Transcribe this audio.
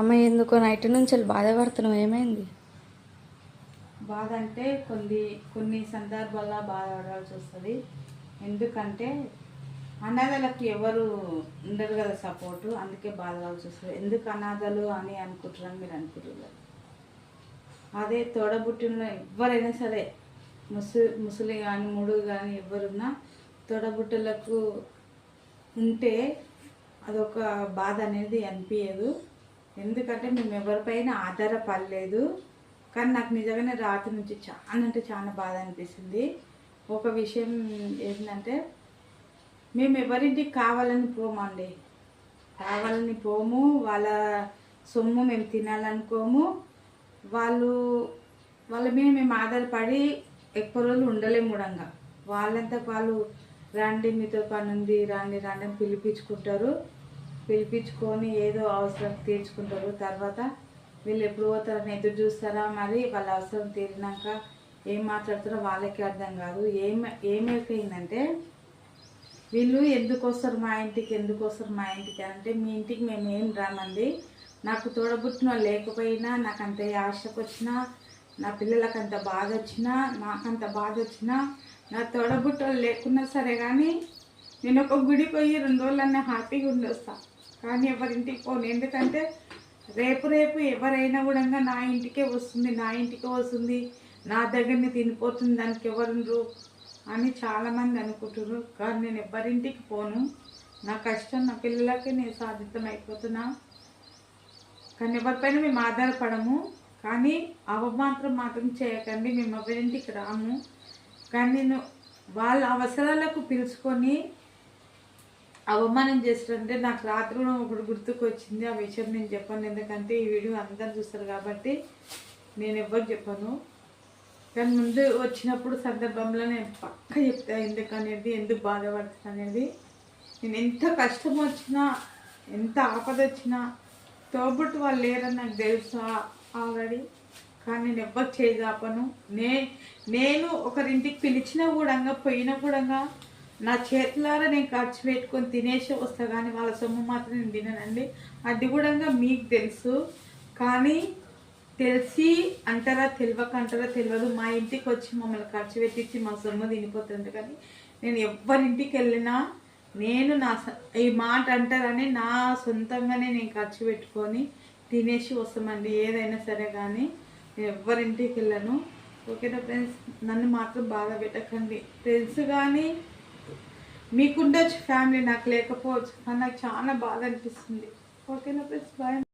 అమ్మ ఎందుకో నైట్ నుంచి బాధపడుతున్నావు, ఏమైంది? బాధ అంటే కొన్ని సందర్భాల్లో బాధపడాల్సి వస్తుంది. ఎందుకంటే అనాథలకు ఎవరు ఉండరు కదా సపోర్టు, అందుకే బాధపడాల్సి వస్తుంది. ఎందుకు అనాథలు అని అనుకుంటున్నాను మీరు అనుకుంటున్నారు. అదే తోడబుట్టిన ఎవరైనా సరే, ముసలి కానీ ముడుగు కానీ ఎవరున్నా తోడబుట్టులకు ఉంటే అదొక బాధ అనేది అనిపించదు. ఎందుకంటే మేము ఎవరిపైన ఆధారపడలేదు. కానీ నాకు నిజంగానే రాత్రి నుంచి చాలా అంటే చాలా బాధ అనిపిస్తుంది. ఒక విషయం ఏంటంటే, మేము ఎవరింటికి కావాలని పోమండి, కావాలని పోము. వాళ్ళ సొమ్ము మేము తినాలనుకోము. వాళ్ళ మీద మేము ఆధారపడి ఎక్కువ రోజులు ఉండలేము కూడా. వాళ్ళంతా వాళ్ళు రండి మీతో పని ఉంది, రండి రండి అని పిలిపించుకొని ఏదో అవసరం తీర్చుకుంటారు. తర్వాత వీళ్ళు ఎప్పుడు పోతారని ఎదురు చూస్తారా, మరి వాళ్ళ అవసరం తీరినాక ఏం మాట్లాడుతారో వాళ్ళకి అర్థం కాదు. ఏమైపోయిందంటే, వీళ్ళు ఎందుకు వస్తారు మా ఇంటికి అంటే, మీ ఇంటికి మేము ఏం రామండి. నాకు తోడబుట్టిన లేకపోయినా, నాకు అంత ఆశకు వచ్చినా, నా పిల్లలకు అంత బాధ వచ్చినా, నాకంత బాధ వచ్చినా, నా తోడబుట్టలు లేకున్నా సరే కానీ నేను ఒక గుడికి పోయి 2 రోజులన్నా హ్యాపీగా ఉండొస్తాను. కానీ ఎవరింటికి పోను. ఎందుకంటే రేపు ఎవరైనా కూడా నా ఇంటికే వస్తుంది, నా దగ్గరని తినిపోతుంది, దానికి ఎవరు అని చాలామంది అనుకుంటున్నారు. కానీ నేను ఎవరింటికి పోను. నా కష్టం నా పిల్లలకి నేను సాధితం అయిపోతున్నా. కానీ ఎవరిపైన మేము ఆధారపడము. కానీ మాత్రం చేయకండి, మేము ఎవరింటికి రాము. కానీ నేను వాళ్ళ అవసరాలకు పిలుచుకొని అవమానం చేస్తుంటే నాకు రాత్రి ఒకటి గుర్తుకు వచ్చింది. ఆ విషయం నేను చెప్పాను, ఎందుకంటే ఈ వీడియో అందరు చూస్తారు కాబట్టి నేను ఎవరికి చెప్పను. కానీ ముందు వచ్చినప్పుడు సందర్భంలో నేను పక్క చెప్తాను ఎందుకనేది, ఎందుకు బాధపడుతుంది అనేది. నేను ఎంత కష్టం వచ్చినా, ఎంత ఆపద వచ్చినా తోబుట్టు వాళ్ళు లేరని నాకు తెలుసు ఆల్రెడీ. కానీ నేను ఎవ్వరు చేయజాపను. నేను ఒకరింటికి పిలిచినా కూడా, పోయినా కూడా నా చేతులారా నేను ఖర్చు పెట్టుకొని తినేసి వస్తా. కానీ వాళ్ళ సొమ్ము మాత్రం నేను తిననండి. అది కూడా మీకు తెలుసు. కానీ తెలిసి అంటారా తెలియక అంటారా తెలియదు, మా ఇంటికి వచ్చి మమ్మల్ని ఖర్చు పెట్టించి మా సొమ్ము తినిపోతుంది. కానీ నేను ఎవరింటికి వెళ్ళినా నేను ఈ మాట అంటారని నా సొంతంగానే నేను ఖర్చు పెట్టుకొని తినేసి వస్తామండి, ఏదైనా సరే. కానీ నేను ఎవరింటికి వెళ్ళను. ఓకేనా ఫ్రెండ్స్, నన్ను మాత్రం బాధ పెట్టకండి. ఫ్రెండ్స్ కానీ మీకుండొచ్చు ఫ్యామిలీ, నాకు లేకపోవచ్చు. కానీ నాకు చాలా బాధ అనిపిస్తుంది. ఓకేనా ఫ్రెండ్స్, బాయ్.